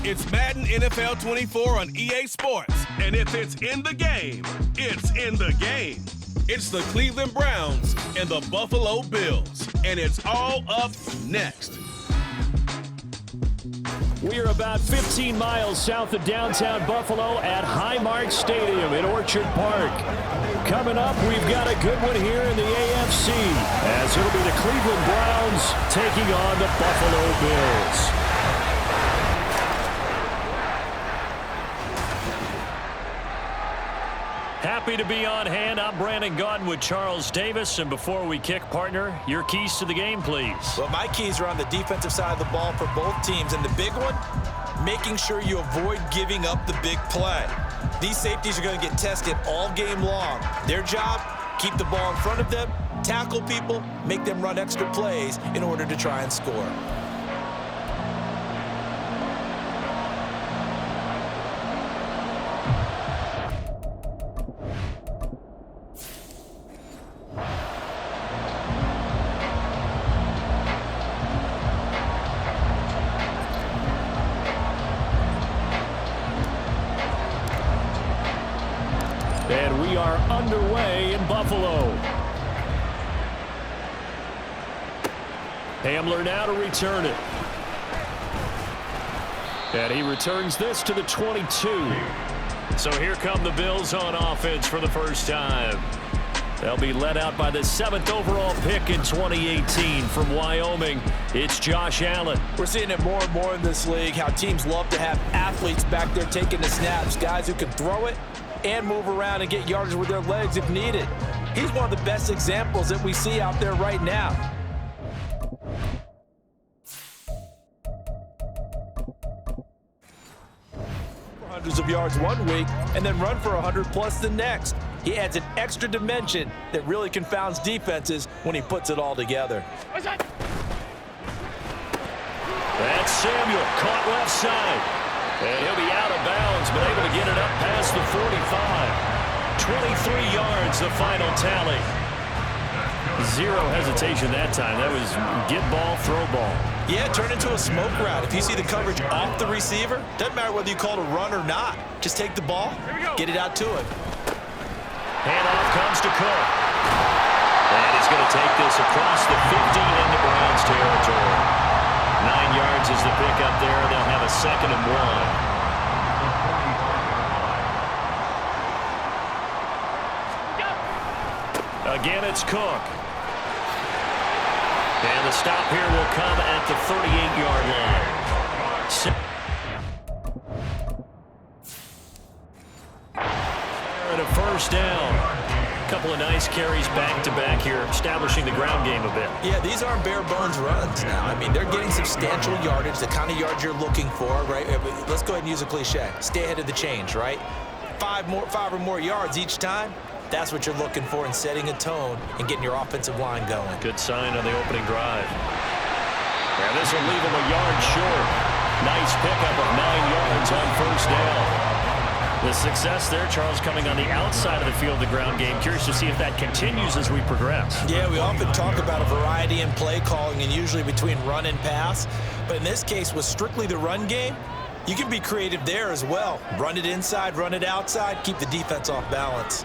It's Madden NFL 24 on EA Sports. And if it's in the game, it's in the game. It's the Cleveland Browns and the Buffalo Bills. And it's all up next. We are about 15 miles south of downtown Buffalo at Highmark Stadium in Orchard Park. Coming up, we've got a good one here in the AFC, as it'll be the Cleveland Browns taking on the Buffalo Bills. Happy to be on hand. I'm Brandon Gaudin with Charles Davis. And before we kick, partner, your keys to the game, please. Well, my keys are on the defensive side of the ball for both teams. And the big one, making sure you avoid giving up the big play. These safeties are going to get tested all game long. Their job, keep the ball in front of them, tackle people, make them run extra plays in order to try and score. And we are underway in Buffalo. Hamler now to return it. And he returns this to the 22. So here come the Bills on offense for the first time. They'll be led out by the 7th overall pick in 2018 from Wyoming. It's Josh Allen. We're seeing it more and more in this league, how teams love to have athletes back there taking the snaps, guys who can throw it and move around and get yardage with their legs if needed. He's one of the best examples that we see out there right now. Hundreds of yards one week and then run for 100 plus the next. He adds an extra dimension that really confounds defenses when he puts it all together. That's Samuel, caught left side. And he'll be out of bounds, but able to get it up past the 45. 23 yards, the final tally. Zero hesitation that time. That was get ball, throw ball. Yeah, turn into a smoke route. If you see the coverage off the receiver, doesn't matter whether you call it a run or not. Just take the ball, get it out to him. Handoff comes to Cook. And he's going to take this across the 50 into Browns territory. 9 yards is the pickup there. They'll have a 2nd and 1. Again, it's Cook. And the stop here will come at the 38-yard line. And a first down. Couple of nice carries back-to-back here, establishing the ground game a bit. Yeah, these aren't bare-bones runs now. I mean, they're getting substantial yardage, the kind of yards you're looking for, right? Let's go ahead and use a cliche. Stay ahead of the change, right? 5 or more yards each time. That's what you're looking for in setting a tone and getting your offensive line going. Good sign on the opening drive. And this will leave him a yard short. Nice pickup of 9 yards on first down. The success there, Charles, coming on the outside of the field, the ground game. Curious to see if that continues as we progress. Yeah, we often talk about a variety in play calling and usually between run and pass. But in this case, with strictly the run game, you can be creative there as well. Run it inside, run it outside, keep the defense off balance.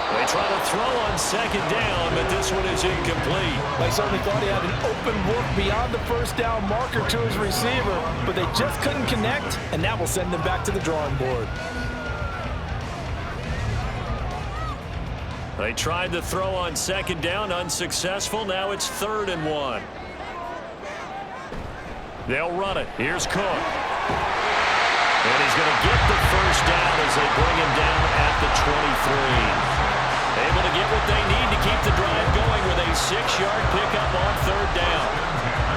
They try to throw on 2nd down, but this one is incomplete. They certainly thought he had an open look beyond the first down marker to his receiver, but they just couldn't connect, and that will send them back to the drawing board. They tried to throw on 2nd down, unsuccessful. Now it's 3rd and 1. They'll run it. Here's Cook. And he's going to get the first down as they bring him down at the 23. Able to get what they need to keep the drive going with a 6-yard pickup on 3rd down.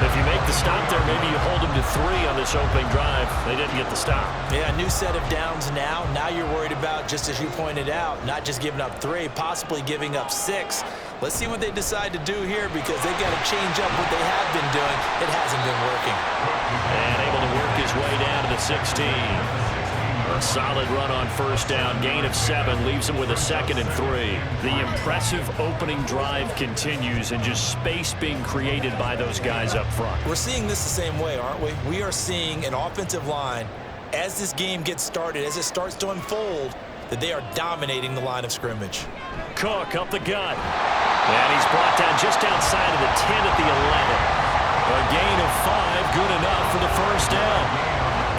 If you make the stop there, maybe you hold them to 3 on this opening drive. They didn't get the stop. Yeah, new set of downs now. Now you're worried about, just as you pointed out, not just giving up 3, possibly giving up 6. Let's see what they decide to do here because they've got to change up what they have been doing. It hasn't been working. And able to work his way down to the 16. Solid run on first down. Gain of 7 leaves him with a 2nd and 3. The impressive opening drive continues and just space being created by those guys up front. We're seeing this the same way, aren't we? We are seeing an offensive line, as this game gets started, as it starts to unfold, that they are dominating the line of scrimmage. Cook up the gut. And he's brought down just outside of the 10 at the 11. A gain of 5, good enough for the first down.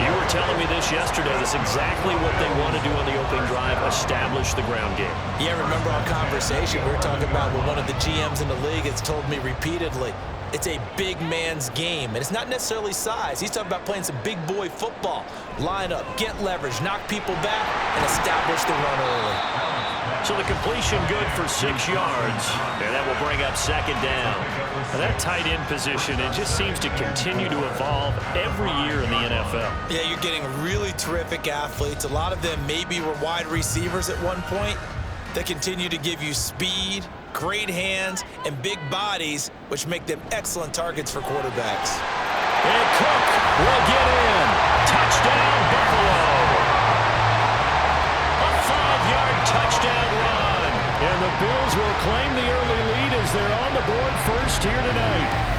You were telling me this yesterday. That's exactly what they want to do on the opening drive, establish the ground game. Yeah, remember our conversation? We were talking about what one of the GMs in the league has told me repeatedly. It's a big man's game, and it's not necessarily size. He's talking about playing some big boy football. Line up, get leverage, knock people back, and establish the run early. So the completion good for 6 yards, and that will bring up 2nd down. Now that tight end position, it just seems to continue to evolve every year in the NFL. Yeah, you're getting really terrific athletes. A lot of them maybe were wide receivers at one point. They continue to give you speed, great hands, and big bodies, which make them excellent targets for quarterbacks. And Cook will get in. Touchdown, Buffalo. A 5-yard touchdown run. And the Bills will claim the early lead as they're on the board first here tonight.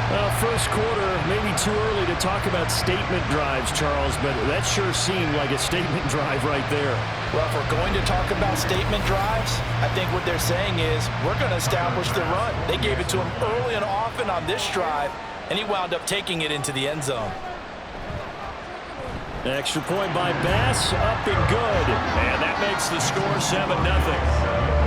Well, first quarter, maybe too early to talk about statement drives, Charles, but that sure seemed like a statement drive right there. Well, if we're going to talk about statement drives, I think what they're saying is we're going to establish the run. They gave it to him early and often on this drive, and he wound up taking it into the end zone. Extra point by Bass, up and good. And that makes the score 7-0.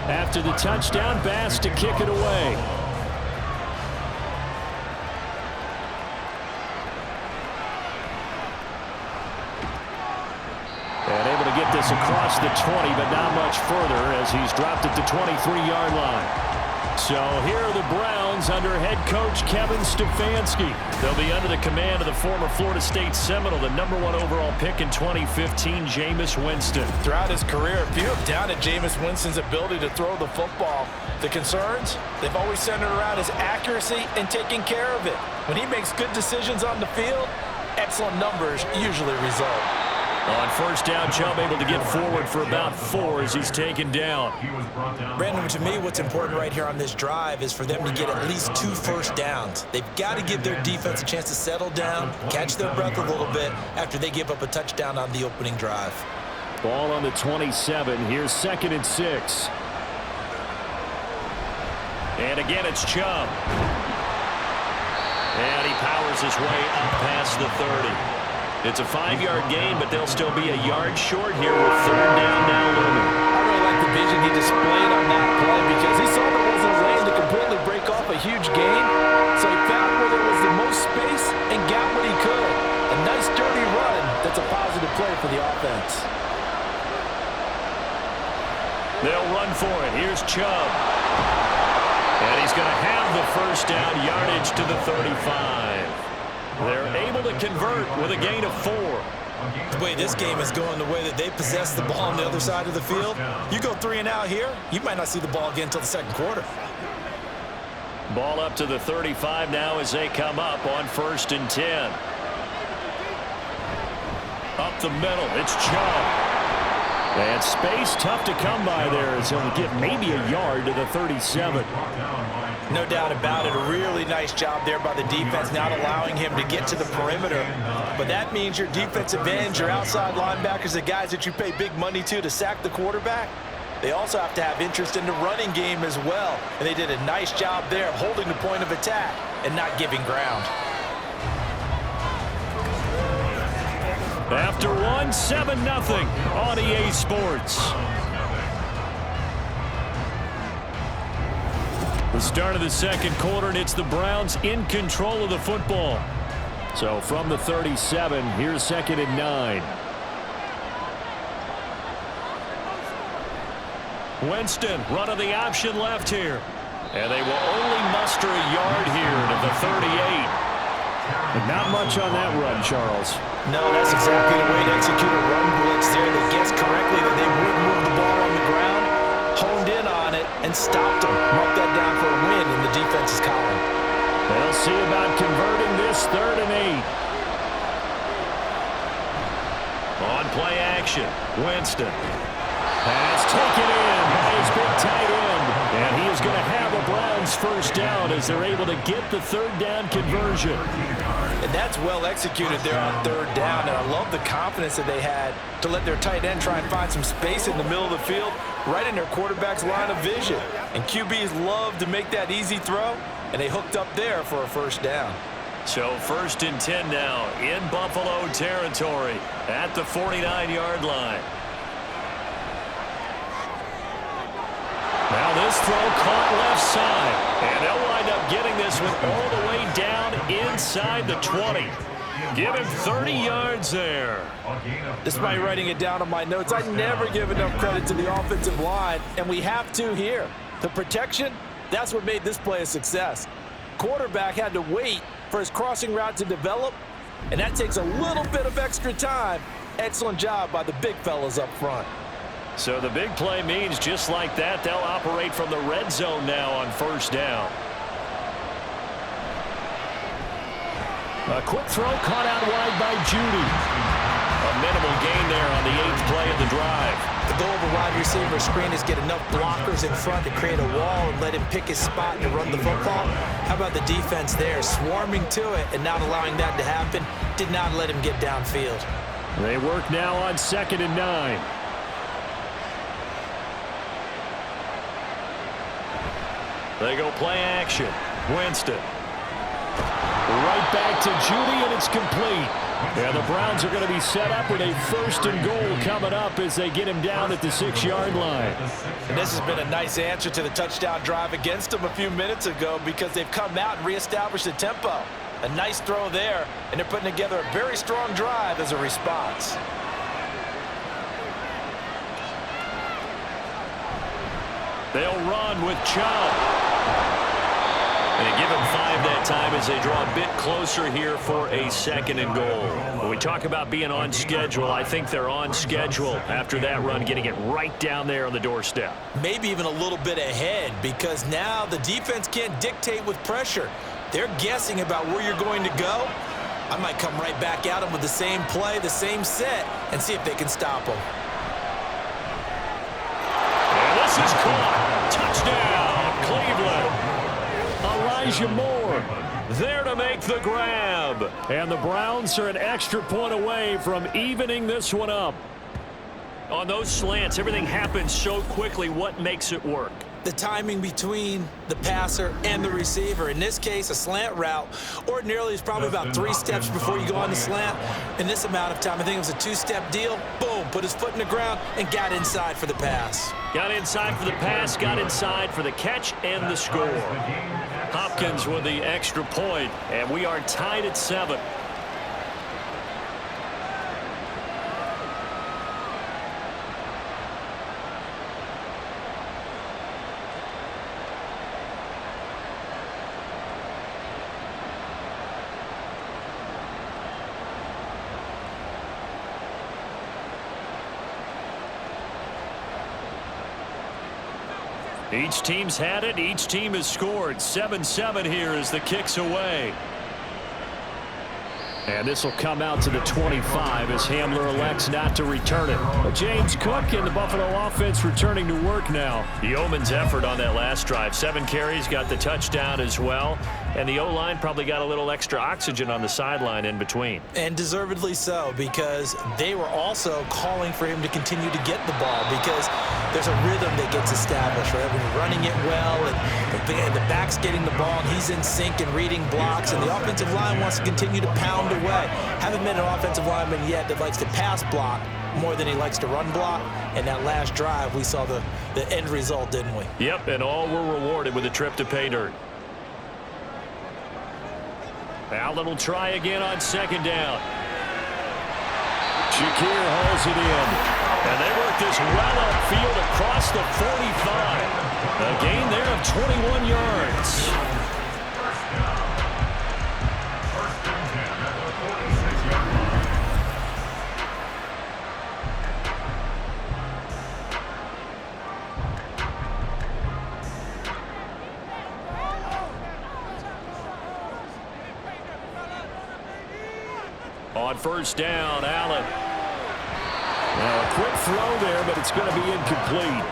After the touchdown, Bass to kick it away. And able to get this across the 20, but not much further as he's dropped it to 23-yard line. So here are the Browns under head coach Kevin Stefanski. They'll be under the command of the former Florida State Seminole, the #1 overall pick in 2015, Jameis Winston. Throughout his career, few have doubted Jameis Winston's ability to throw the football. The concerns, they've always centered around his accuracy and taking care of it. When he makes good decisions on the field, excellent numbers usually result. On first down, Chubb able to get forward for about 4 as he's taken down. Brandon, to me, what's important right here on this drive is for them to get at least 2 first downs. They've got to give their defense a chance to settle down, catch their breath a little bit after they give up a touchdown on the opening drive. Ball on the 27. Here's 2nd and 6. And again, it's Chubb. And he powers his way up past the 30. It's a 5-yard gain, but they'll still be a yard short here with 3rd down now looming. I really like the vision he displayed on that play because he saw there wasn't a lane to completely break off a huge gain. So he found where there was the most space and got what he could. A nice dirty run that's a positive play for the offense. They'll run for it. Here's Chubb. And he's going to have the first down, yardage to the 35. They're able to convert with a gain of 4. The way this game is going, the way that they possess the ball on the other side of the field, you go 3 and out here, you might not see the ball again until the 2nd quarter. Ball up to the 35 now as they come up on 1st and 10. Up the middle, it's Chubb. And space tough to come by there as he'll get maybe a yard to the 37. No doubt about it. A really nice job there by the defense, not allowing him to get to the perimeter. But that means your defensive ends, your outside linebackers, the guys that you pay big money to sack the quarterback, they also have to have interest in the running game as well. And they did a nice job there of holding the point of attack and not giving ground. After 1, 7-0 on EA Sports. The start of the second quarter, and it's the Browns in control of the football. So from the 37, here's 2nd and 9. Winston running the option left here. And they will only muster a yard here to the 38. But not much on that run, Charles. No, that's exactly the way to execute a run blitz there. They guessed correctly that they would move the ball on the ground, honed in on it, and stopped them. Mark that down for a win in the defense's column. They'll see about converting this 3rd and 8. On play action, Winston. Pass taken in by his big tight end. And he is going to have a Browns first down as they're able to get the 3rd down conversion. And that's well executed there on 3rd down. And I love the confidence that they had to let their tight end try and find some space in the middle of the field, right in their quarterback's line of vision. And QBs love to make that easy throw, and they hooked up there for a first down. So 1st and 10 now in Buffalo territory at the 49-yard line. Now this throw caught left side, and they'll wind up getting this one all the way down inside the 20. Give him 30 yards there. Despite writing it down on my notes, I never give enough credit to the offensive line, and we have to here. The protection, that's what made this play a success. Quarterback had to wait for his crossing route to develop, and that takes a little bit of extra time. Excellent job by the big fellas up front. So the big play means just like that, they'll operate from the red zone now on 1st down. A quick throw caught out wide by Judy. A minimal gain there on the 8th play of the drive. The goal of a wide receiver screen is get enough blockers in front to create a wall and let him pick his spot to run the football. How about the defense there, swarming to it and not allowing that to happen? Did not let him get downfield. They work now on 2nd and 9. They go play action. Winston. Right back to Judy, and it's complete. And the Browns are going to be set up with a 1st and goal coming up as they get him down at the 6-yard line. And this has been a nice answer to the touchdown drive against them a few minutes ago because they've come out and reestablished the tempo. A nice throw there, and they're putting together a very strong drive as a response. They'll run with Chow. And they give him 5 that time as they draw a bit closer here for a 2nd and goal. When we talk about being on schedule, I think they're on schedule after that run, getting it right down there on the doorstep. Maybe even a little bit ahead because now the defense can't dictate with pressure. They're guessing about where you're going to go. I might come right back at them with the same play, the same set, and see if they can stop them. And this is caught. Touchdown, Cleveland. Elijah Moore there to make the grab. And the Browns are an extra point away from evening this one up. On those slants, everything happens so quickly. What makes it work? The timing between the passer and the receiver. In this case, a slant route ordinarily is probably about 3 steps before you go on the slant. In this amount of time, I think it was a 2-step deal. Boom, put his foot in the ground and got inside for the pass. Got inside for the pass, got inside for the catch and the score. Hopkins with the extra point, and we are tied at 7. Each team's had it. Each team has scored. 7-7 here as the kick's away. And this will come out to the 25 as Hamler elects not to return it. But James Cook and the Buffalo offense returning to work now. Yeoman's effort on that last drive. 7 carries, got the touchdown as well. And the O-line probably got a little extra oxygen on the sideline in between. And deservedly so, because they were also calling for him to continue to get the ball because there's a rhythm that gets established, right? When you're running it well and the back's getting the ball and he's in sync and reading blocks and the offensive line wants to continue to pound the way, haven't met an offensive lineman yet that likes to pass block more than he likes to run block. And that last drive, we saw the end result, didn't we? Yep, and all were rewarded with a trip to pay dirt. Allen will try again on second down. Shakir hauls it in. And they work this well upfield across the 45. A gain there of 21 yards. On first down, Allen. Now a quick throw there, but it's going to be incomplete.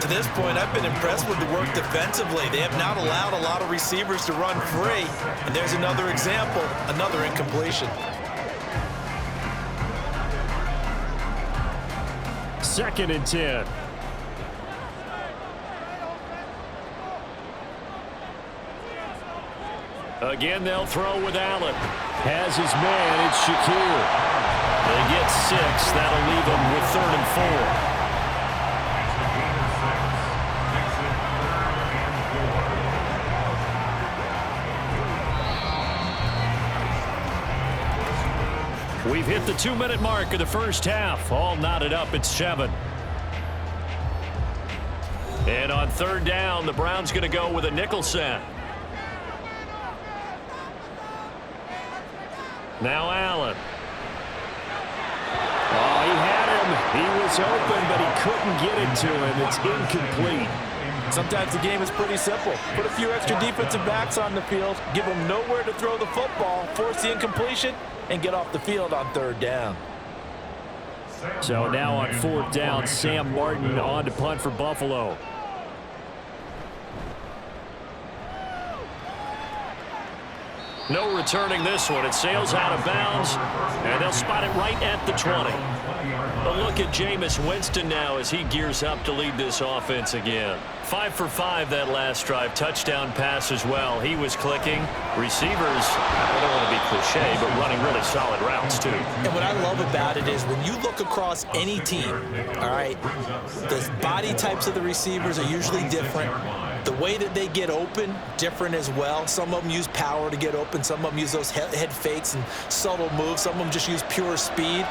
To this point, I've been impressed with the work defensively. They have not allowed a lot of receivers to run free. And there's another example, another incompletion. Second and 10. Again, they'll throw with Allen. Has his man, it's Shakir. They get 6. That'll leave them with 3rd and 4. We've hit the 2-minute mark of the first half. All knotted up at 7. And on third down, the Browns going to go with a nickel set. Now Allen. Oh, he had him. He was open, but he couldn't get it to him. It's incomplete. Sometimes the game is pretty simple. Put a few extra defensive backs on the field, give them nowhere to throw the football, force the incompletion, and get off the field on third down. So now on fourth down, Sam Martin on to punt for Buffalo. No returning this one. It sails out of bounds, and they'll spot it right at the 20. But look at Jameis Winston now as he gears up to lead this offense again. 5 for 5 that last drive. Touchdown pass as well. He was clicking. Receivers, I don't want to be cliche, but running really solid routes too. And what I love about it is when you look across any team, all right, the body types of the receivers are usually different. The way that they get open, different as well. Some of them use power to get open. Some of them use those head fakes and subtle moves. Some of them just use pure speed.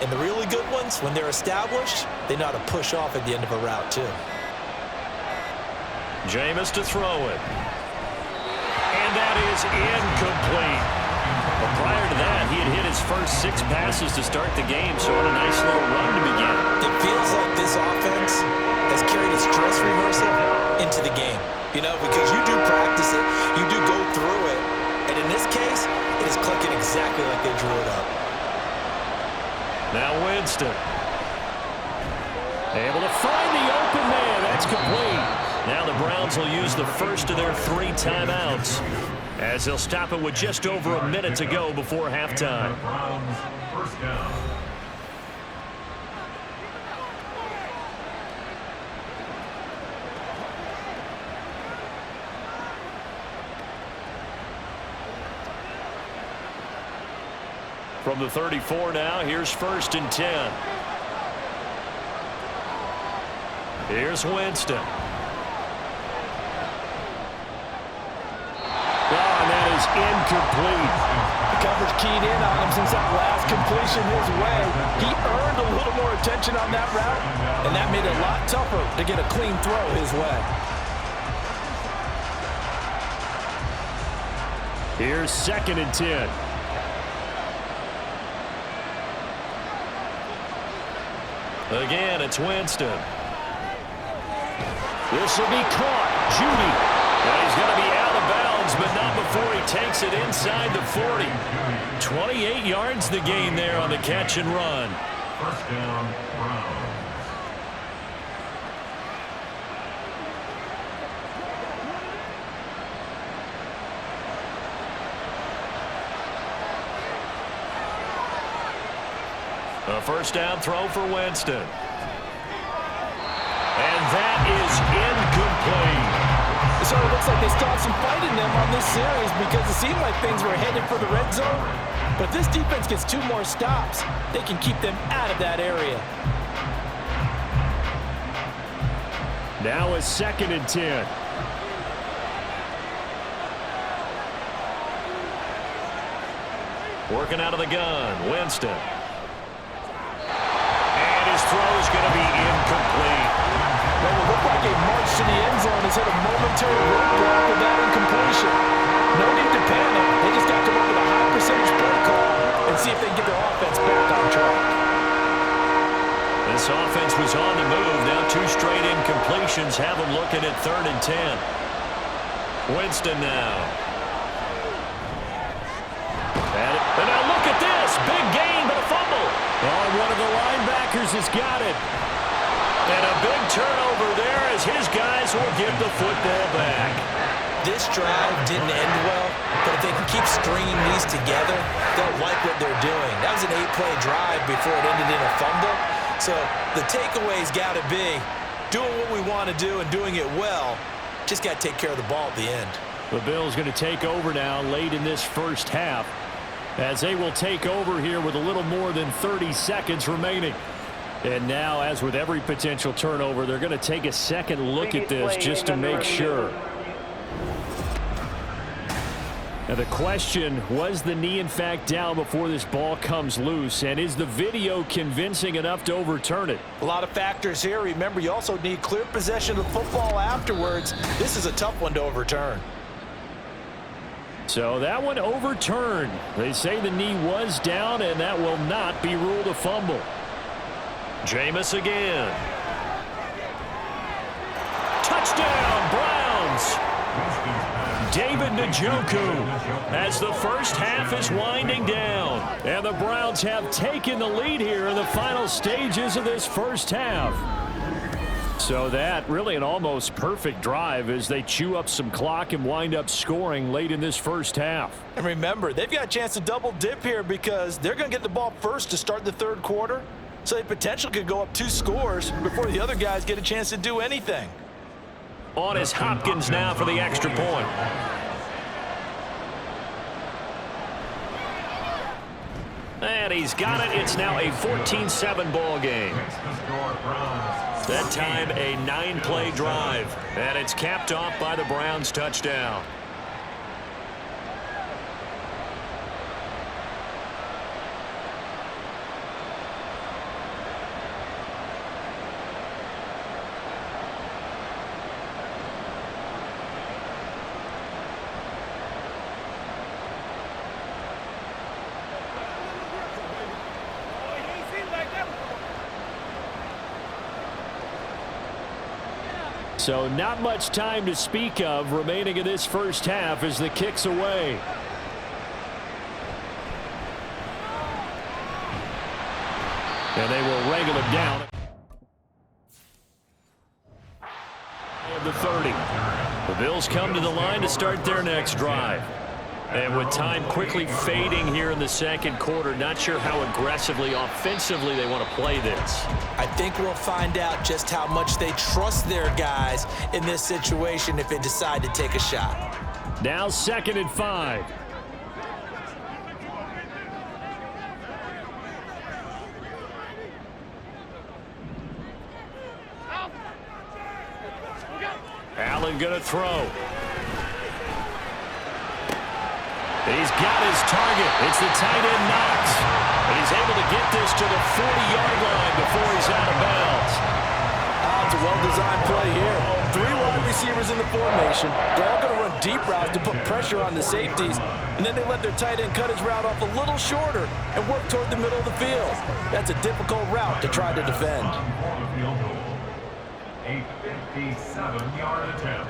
And the really good ones, when they're established, they know how to push off at the end of a route, too. Jameis to throw it. And that is incomplete. But prior to that, he had hit his first 6 passes to start the game, so on a nice little run to begin. It feels like this offense has carried its dress rehearsal into the game, you know, because you do practice it, you do go through it, and in this case, it is clicking exactly like they drew it up. Now Winston. Able to find the open man. That's complete. Now the Browns will use the first of their 3 timeouts as they'll stop it with just over a minute to go before halftime. First down. From the 34 now, here's 1st and 10. Here's Winston. Oh, and that is incomplete. The coverage keyed in on him since that last completion his way. He earned a little more attention on that route, and that made it a lot tougher to get a clean throw his way. Here's 2nd and 10. Again, it's Winston. This will be caught. Judy. And he's going to be out of bounds, but not before he takes it inside the 40. 28 yards the gain there on the catch and run. First down, Browns. A first down throw for Winston. And that is incomplete. So it looks like they still have some fight in them on this series because it seemed like things were headed for the red zone. But if this defense gets 2 more stops, they can keep them out of that area. Now a 2nd and 10. Working out of the gun, Winston. And his throw is going to be incomplete. Well, it looked like a march to the end zone has hit a momentary roadblock with that incompletion. No need to panic. They just got to look at a high percentage play call and see if they can get their offense back on track. This offense was on the move. Now 2 straight incompletions have them looking at 3rd and 10. Winston now. And now look at this. Big gain, but a fumble. Oh, one of the linebackers has got it. And a big turnover there as his guys will get the football back. This drive didn't end well, but if they can keep stringing these together, they'll like what they're doing. That was an 8-play drive before it ended in a fumble. So the takeaway's got to be doing what we want to do and doing it well. Just got to take care of the ball at the end. The Bills going to take over now late in this first half, as they will take over here with a little more than 30 seconds remaining. And now, as with every potential turnover, they're going to take a second look at this just to make sure. Now the question, was the knee in fact down before this ball comes loose? And is the video convincing enough to overturn it? A lot of factors here. Remember, you also need clear possession of the football afterwards. This is a tough one to overturn. So that one overturned. They say the knee was down, and that will not be ruled a fumble. Jameis again. Touchdown, Browns. David Njoku as the first half is winding down. And the Browns have taken the lead here in the final stages of this first half. So that really an almost perfect drive as they chew up some clock and wind up scoring late in this first half. And remember, they've got a chance to double dip here because they're going to get the ball first to start the 3rd quarter. So they potentially could go up 2 scores before the other guys get a chance to do anything. On is Hopkins now for the extra point. And he's got it. It's now a 14-7 ball game. That time a 9-play drive. And it's capped off by the Browns touchdown. So not much time to speak of remaining in this first half as the kick's away. And they will wrangle him down. And the 30. The Bills come to the line to start their next drive. And with time quickly fading here in the 2nd quarter, not sure how aggressively, offensively they want to play this. I think we'll find out just how much they trust their guys in this situation if they decide to take a shot. Now 2nd and 5. Allen going to throw. He's got his target. It's the tight end Knox. And he's able to get this to the 40-yard line before he's out of bounds. It's a well-designed play here. 3 wide receivers in the formation. They're all going to run deep routes to put pressure on the safeties. And then they let their tight end cut his route off a little shorter and work toward the middle of the field. That's a difficult route to try to defend. A 57-yard attempt.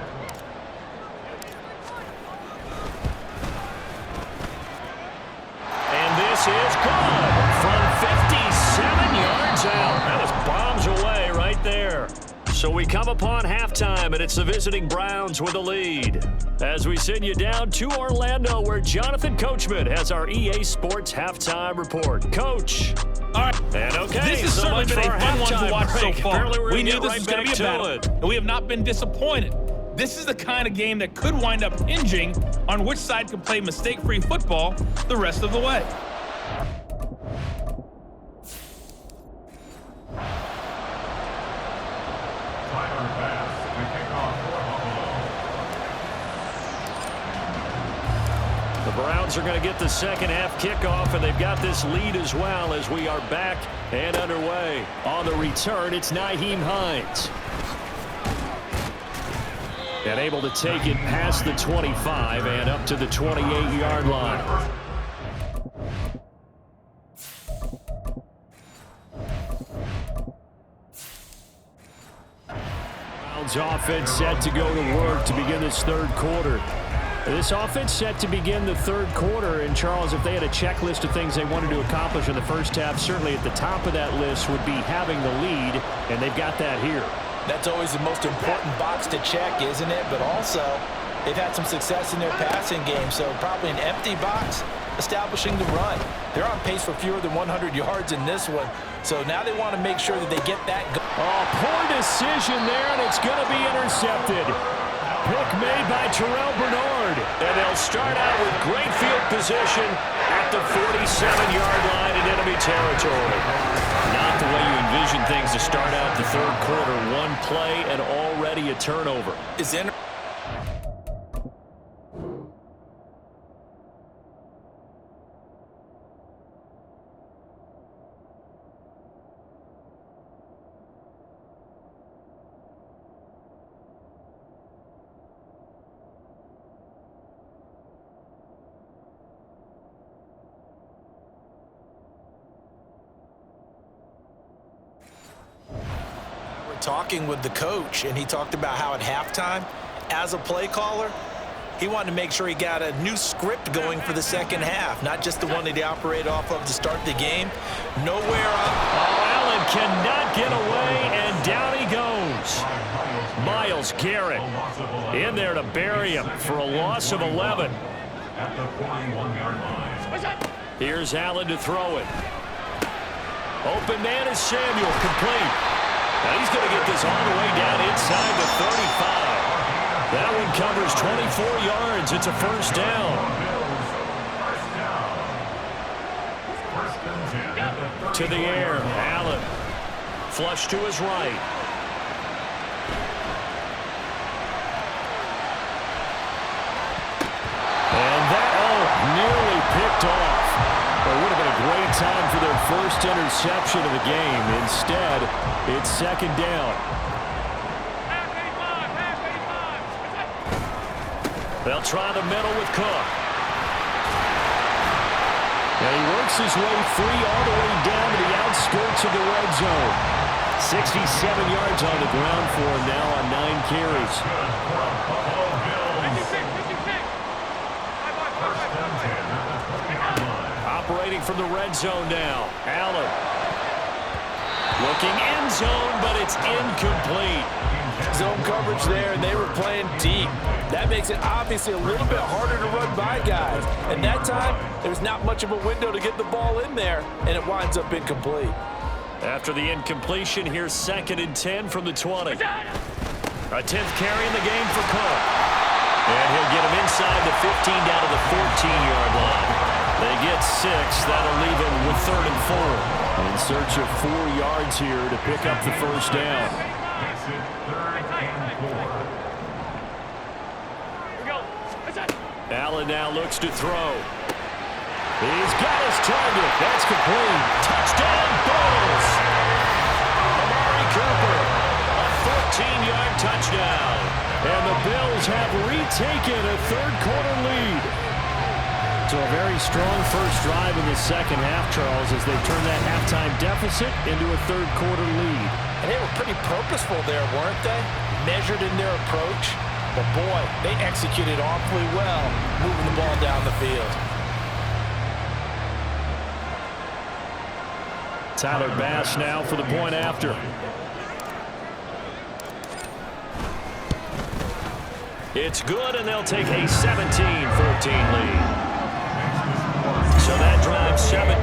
And this is good from 57 yards out. That was bombs away right there. So we come upon halftime, and it's the visiting Browns with the lead. As we send you down to Orlando, where Jonathan Coachman has our EA Sports halftime report. Coach. All right. And okay, this has certainly been a fun one to watch so far. We knew this was going to be a battle, and we have not been disappointed. This is the kind of game that could wind up hinging on which side can play mistake-free football the rest of the way. Final pass, the kickoff for Buffalo. The Browns are going to get the second half kickoff, and they've got this lead as well as we are back and underway. On the return, it's Nyheim Hines. And able to take it past the 25 and up to the 28-yard line. Browns offense set to go to work to begin this third quarter. This offense set to begin the third quarter, and Charles, if they had a checklist of things they wanted to accomplish in the first half, certainly at the top of that list would be having the lead, and they've got that here. That's always the most important box to check, isn't it? But also, they've had some success in their passing game, so probably an empty box establishing the run. They're on pace for fewer than 100 yards in this one, so now they want to make sure that they get that going. Oh, poor decision there, and it's going to be intercepted. Pick made by Terrell Bernard. And they'll start out with great field position at the 47-yard line in enemy territory. Not the way you envision things to start out the third quarter. One play and already a turnover. Talking with the coach, and he talked about how at halftime, as a play caller, he wanted to make sure he got a new script going for the second half, not just the one that he operated off of to start the game. Nowhere up. Oh, Allen cannot get away, and down he goes. Myles Garrett in there to bury him for a loss of 11. At the 41-yard line. Here's Allen to throw it. Open man is Samuel, complete. Now he's going to get this all the way down inside the 35. That one covers 24 yards. It's a first down. To the air, Allen. Flush to his right. And that, nearly picked off. It would have been a great time for their first interception of the game. Instead, it's second down. They'll try the middle with Cook. And he works his way free all the way down to the outskirts of the red zone. 67 yards on the ground for him now on 9 carries. Operating from the red zone now. Allen. Looking end zone, but it's incomplete. Zone coverage there, and they were playing deep. That makes it obviously a little bit harder to run by guys. And that time, there's not much of a window to get the ball in there, and it winds up incomplete. After the incompletion, here's 2nd and 10 from the 20. A 10th carry in the game for Cook. And he'll get him inside the 15 down to the 14-yard line. They get 6. That'll leave him with 3rd and 4. In search of 4 yards here to pick up the first down. Allen now looks to throw. He's got his target. That's complete. Touchdown, Bills. Amari Cooper, a 14-yard touchdown. And the Bills have retaken a third quarter lead. So a very strong first drive in the second half, Charles, as they turn that halftime deficit into a third quarter lead. And they were pretty purposeful there, weren't they? Measured in their approach. But boy, they executed awfully well, moving the ball down the field. Tyler Bass now for the point after. It's good, and they'll take a 17-14 lead. So that drives 7.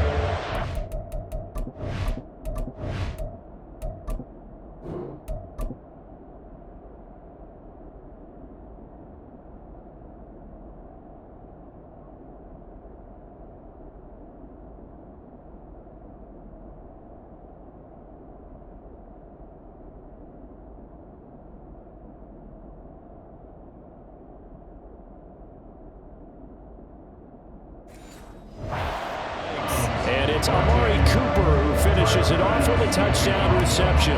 it's Amari Cooper who finishes it off with a touchdown reception.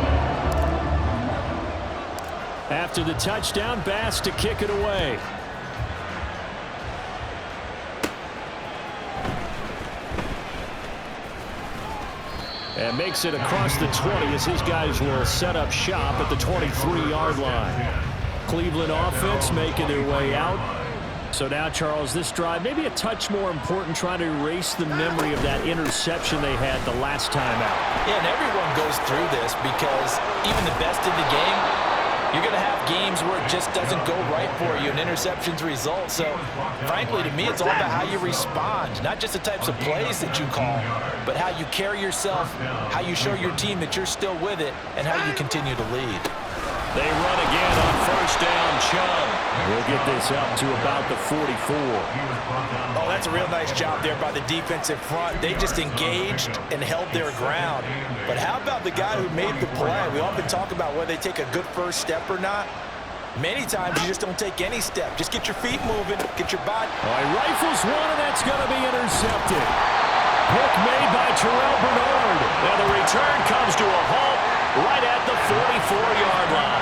After the touchdown, Bass to kick it away. And makes it across the 20 as his guys will set up shop at the 23-yard line. Cleveland offense making their way out. So now, Charles, this drive maybe a touch more important, trying to erase the memory of that interception they had the last time out. Yeah, and everyone goes through this because even the best in the game, you're going to have games where it just doesn't go right for you, and interceptions result. So, frankly, to me, it's all about how you respond, not just the types of plays that you call, but how you carry yourself, how you show your team that you're still with it, and how you continue to lead. They run again on first down. Chubb will get this up to about the 44. Oh, that's a real nice job there by the defensive front. They just engaged and held their ground. But how about the guy who made the play? We often talk about whether they take a good first step or not. Many times you just don't take any step. Just get your feet moving, get your body. All right, rifles one, and that's going to be intercepted. Pick made by Terrell Bernard. And the return comes to a halt right at the 44-yard line.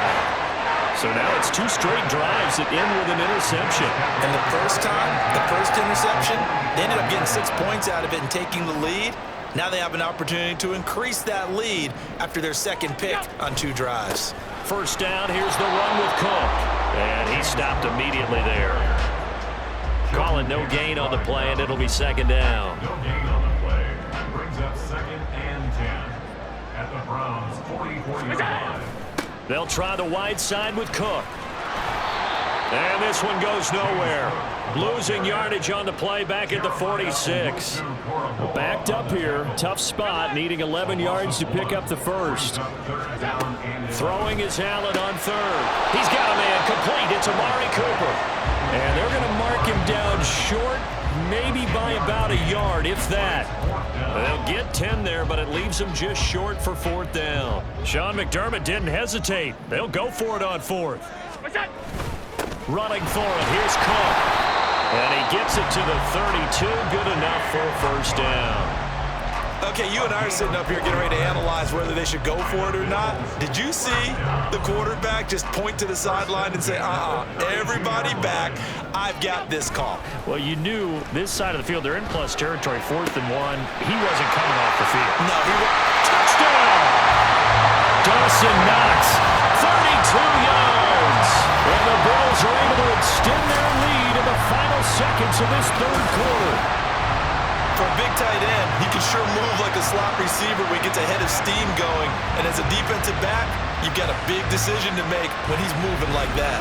So now it's two straight drives that end with an interception. And the first time, the first interception, they ended up getting 6 points out of it and taking the lead. Now they have an opportunity to increase that lead after their second pick on 2 drives. First down, here's the run with Cook. And he stopped immediately there. Calling no gain on the play, and it'll be second down. No gain on the play. Brings up 2nd and 10 at the Browns' 44-yard line. They'll try the wide side with Cook. And this one goes nowhere. Losing yardage on the play back at the 46. Backed up here. Tough spot. Needing 11 yards to pick up the first. Throwing is Allen on third. He's got a man complete. It's Amari Cooper. And they're going to mark him down short, maybe by about a yard, if that. They'll get 10 there, but it leaves them just short for 4th down. Sean McDermott didn't hesitate. They'll go for it on 4th. Running for it. Here's Cook. And he gets it to the 32. Good enough for a first down. Okay, you and I are sitting up here getting ready to analyze whether they should go for it or not. Did you see the quarterback just point to the sideline and say, everybody back, I've got this call? Well, you knew this side of the field, they're in plus territory, 4th and 1. He wasn't coming off the field. No, he was. Touchdown! Dawson Knox, 32 yards. And the Bills are able to extend their lead in the final seconds of this 3rd quarter. For a big tight end, he can sure move like a slot receiver when he gets a head of steam going. And as a defensive back, you've got a big decision to make when he's moving like that.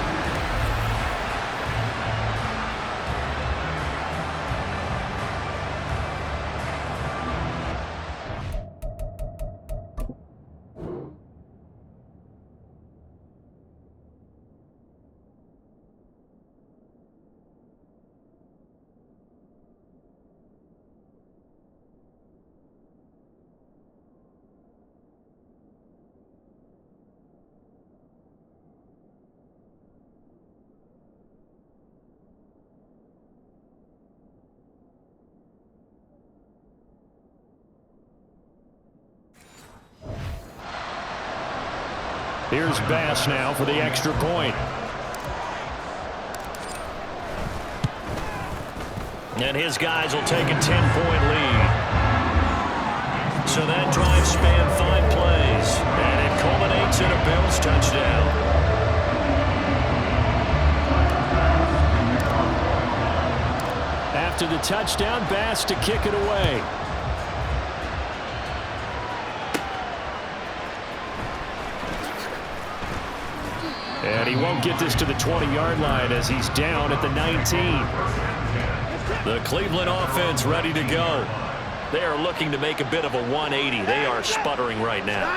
Here's Bass now for the extra point. And his guys will take a 10-point lead. So that drive spanned 5 plays. And it culminates in a Bills touchdown. After the touchdown, Bass to kick it away. And he won't get this to the 20-yard line as he's down at the 19. The Cleveland offense ready to go. They are looking to make a bit of a 180. They are sputtering right now.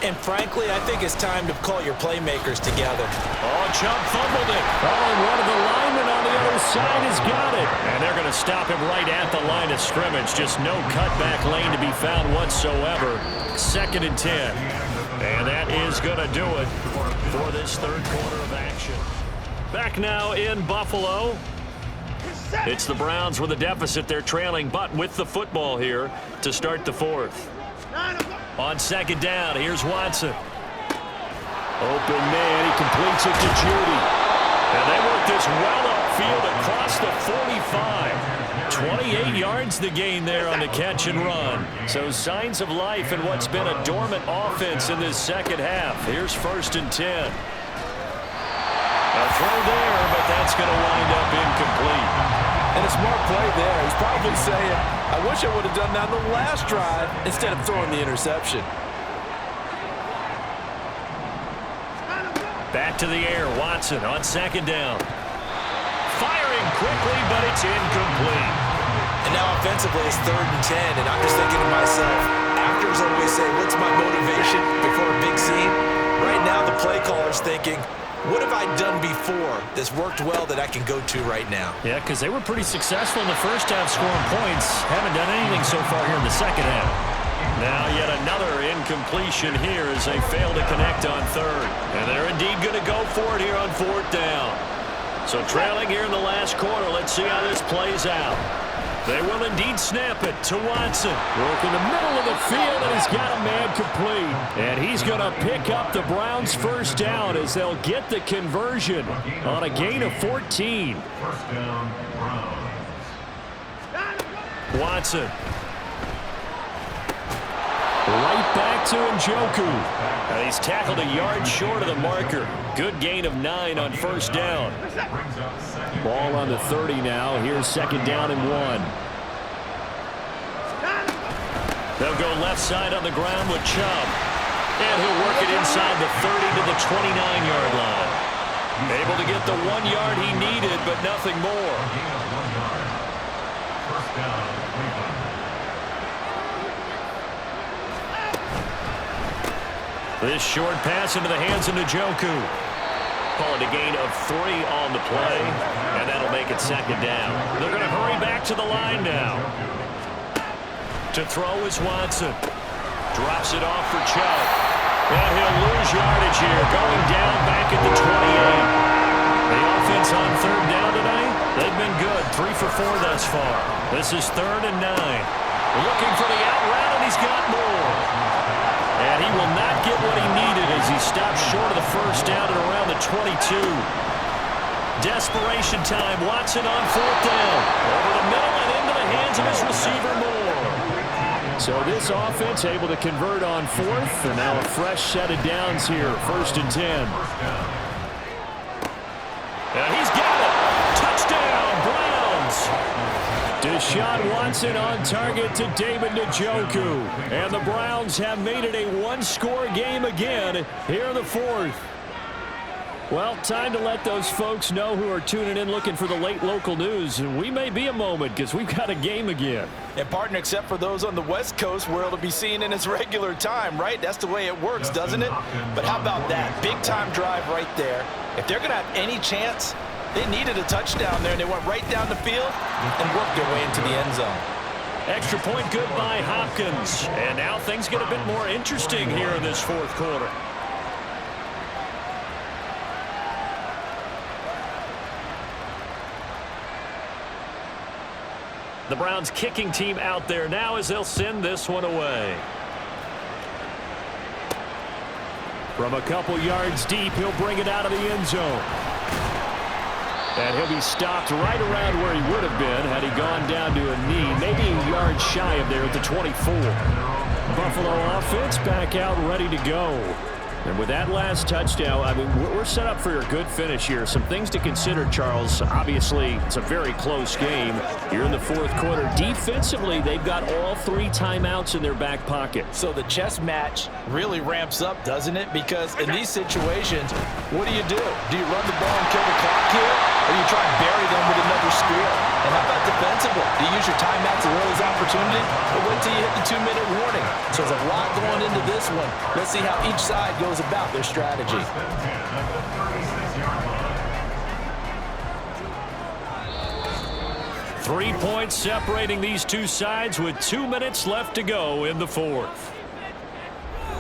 And frankly, I think it's time to call your playmakers together. Oh, Chubb fumbled it. Oh, and one of the linemen on the other side has got it. And they're going to stop him right at the line of scrimmage. Just no cutback lane to be found whatsoever. 2nd and 10. And that is going to do it for this 3rd quarter of action. Back now in Buffalo. It's the Browns with a deficit. They're trailing, but with the football here to start the fourth. On second down, here's Watson. Open man, he completes it to Judy. And they work this well upfield across the 45. 28 yards the gain there on the catch and run. So signs of life in what's been a dormant offense in this second half. Here's 1st and 10. A throw there, but that's going to wind up incomplete. And a smart play there. He's probably saying, I wish I would have done that on the last drive instead of throwing the interception. Back to the air, Watson on second down. Firing quickly, but it's incomplete. And now offensively, it's 3rd and 10, and I'm just thinking to myself, actors always say, what's my motivation before a big scene? Right now, the play caller's thinking, what have I done before that's worked well that I can go to right now? Yeah, because they were pretty successful in the first half scoring points. Haven't done anything so far here in the second half. Now yet another incompletion here as they fail to connect on 3rd. And they're indeed going to go for it here on 4th down. So trailing here in the last quarter. Let's see how this plays out. They will indeed snap it to Watson. Work in the middle of the field, and he's got a man complete. And he's going to pick up the Browns' 1st down as they'll get the conversion on a gain of 14. 1st down, Browns. Watson. Right back to Njoku. And he's tackled a yard short of the marker. Good gain of 9 on 1st down. Ball on the 30 now. Here's 2nd down and 1. They'll go left side on the ground with Chubb. And he'll work it inside the 30 to the 29-yard line. Able to get the 1 yard he needed, but nothing more. First down, Cleveland. This short pass into the hands of Njoku. Call it a gain of 3 on the play, and that'll make it 2nd down. They're going to hurry back to the line now. To throw is Watson. Drops it off for Chubb. And he'll lose yardage here, going down back at the 28. The offense on 3rd down tonight, they've been good. 3 for 4 thus far. This is 3rd and 9. Looking for the out route, and he's got more. And he will not get what he needed as he stops short of the 1st down at around the 22. Desperation time. Watson on 4th down. Over the middle and into the hands of his receiver Moore. So this offense able to convert on 4th. And now a fresh set of downs here. 1st and 10. And he's got it. Touchdown, Browns. Deshaun Watson on target to David Njoku. And the Browns have made it a 1-score game again here in the 4th. Well, time to let those folks know who are tuning in looking for the late local news. And we may be a moment because we've got a game again. And partner, except for those on the West Coast where it'll be seen in its regular time, right? That's the way it works, doesn't it? But how about that? Big-time drive right there. If they're going to have any chance, they needed a touchdown there, and they went right down the field and worked their way into the end zone. Extra point good by Hopkins. And now things get a bit more interesting here in this 4th quarter. The Browns kicking team out there now as they'll send this one away. From a couple yards deep, he'll bring it out of the end zone. And he'll be stopped right around where he would have been had he gone down to a knee, maybe a yard shy of there at the 24. Buffalo offense back out ready to go. And with that last touchdown, I mean, we're set up for a good finish here. Some things to consider, Charles. Obviously, it's a very close game. You're in the 4th quarter. Defensively, they've got all 3 timeouts in their back pocket. So the chess match really ramps up, doesn't it? Because in these situations, what do? Do you run the ball and kill the clock here? Or do you try and bury them with another score? And how about defensively? Do you use your timeouts as well as opportunity? Or wait till you hit the 2-minute warning? So there's a lot going into this one. Let's see how each side goes about their strategy. 3 points separating these two sides with 2 minutes left to go in the 4th.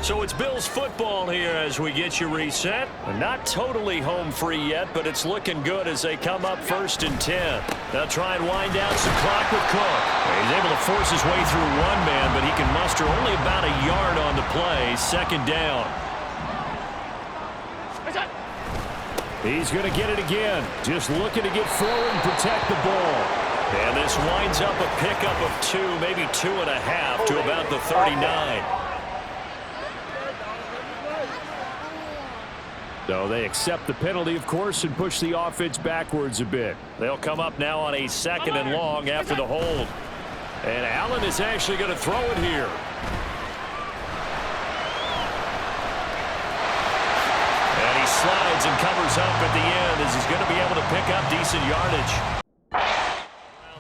So it's Bills football here as we get you reset. Not totally home free yet, but it's looking good as they come up 1st and 10. They'll try and wind down some clock with Cook. He's able to force his way through one man, but he can muster only about a yard on the play. 2nd down. He's going to get it again. Just looking to get forward and protect the ball. And this winds up a pickup of 2, maybe 2.5 to about the 39. So they accept the penalty, of course, and push the offense backwards a bit. They'll come up now on a 2nd and long after the hold. And Allen is actually going to throw it here. And he slides and covers up at the end as he's going to be able to pick up decent yardage.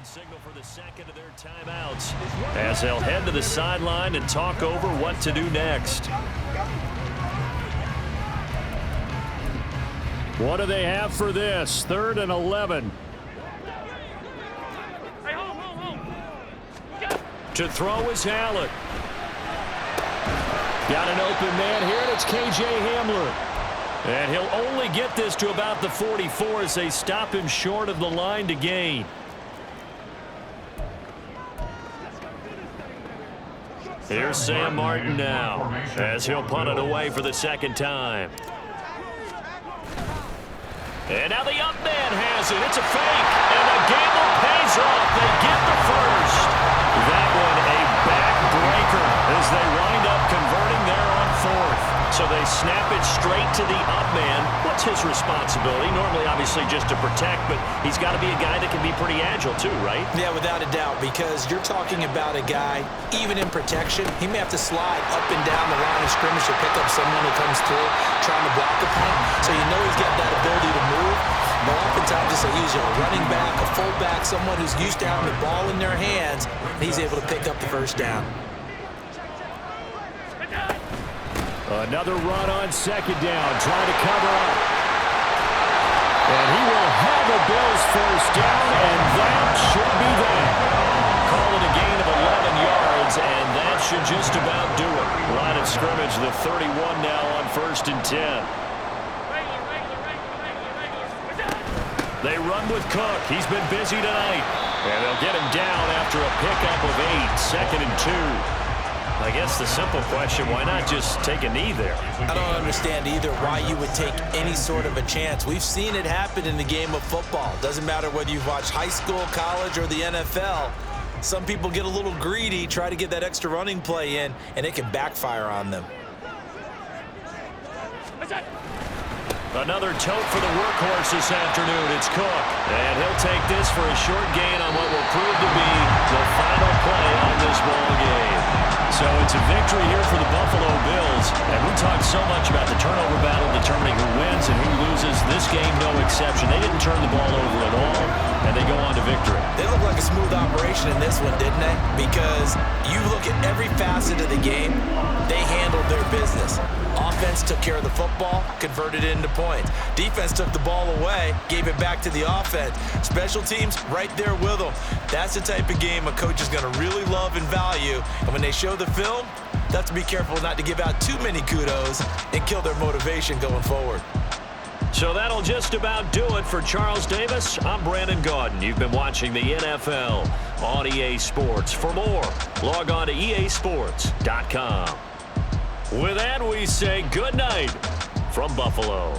Signal for the 2nd of their timeouts as they'll head to the sideline and talk over what to do next. What do they have for this? 3rd and 11. To throw is Allen. Got an open man here, and it's K.J. Hamler. And he'll only get this to about the 44 as they stop him short of the line to gain. Here's Sam Martin now as he'll punt it away for the 2nd time. And now the up man has it. It's a fake. And the gamble pays off. They get the first. That one a backbreaker as they wind up converting there on 4th. So they snap it straight to the up man. What's his responsibility? Normally, obviously, just to protect, but he's got to be a guy that can be pretty agile too, right? Yeah, without a doubt, because you're talking about a guy, even in protection, he may have to slide up and down the line of scrimmage to pick up someone who comes through trying to block the punt. So you know he's got that ability to move. But oftentimes it's a running back, a fullback, someone who's used to having the ball in their hands, and he's able to pick up the 1st down. Another run on 2nd down, trying to cover up. And he will have a Bills 1st down, and that should be that. Call it a gain of 11 yards, and that should just about do it. Line of scrimmage, the 31 now on 1st and 10. They run with Cook. He's been busy tonight. And they'll get him down after a pickup of 8, 2nd and 2. I guess the simple question, why not just take a knee there? I don't understand either why you would take any sort of a chance. We've seen it happen in the game of football. Doesn't matter whether you've watched high school, college, or the NFL. Some people get a little greedy, try to get that extra running play in, and it can backfire on them. Another tote for the workhorse this afternoon. It's Cook. And he'll take this for a short gain on what will prove to be the final play on this ball game. So it's a victory here for the Buffalo Bills. And we talked so much about the turnover battle determining who wins and who loses. This game, no exception. They didn't turn the ball over at all, and they go on to victory. They look like a smooth operation in this one, didn't they? Because you look at every facet of the game, they handled their business. Offense took care of the football, converted it into points. Defense took the ball away, gave it back to the offense. Special teams right there with them. That's the type of game a coach is going to really love and value. And when they show the film, they have to be careful not to give out too many kudos and kill their motivation going forward. So that'll just about do it for Charles Davis. I'm Brandon Gaudin. You've been watching the NFL on EA Sports. For more, log on to easports.com. With that, we say good night from Buffalo.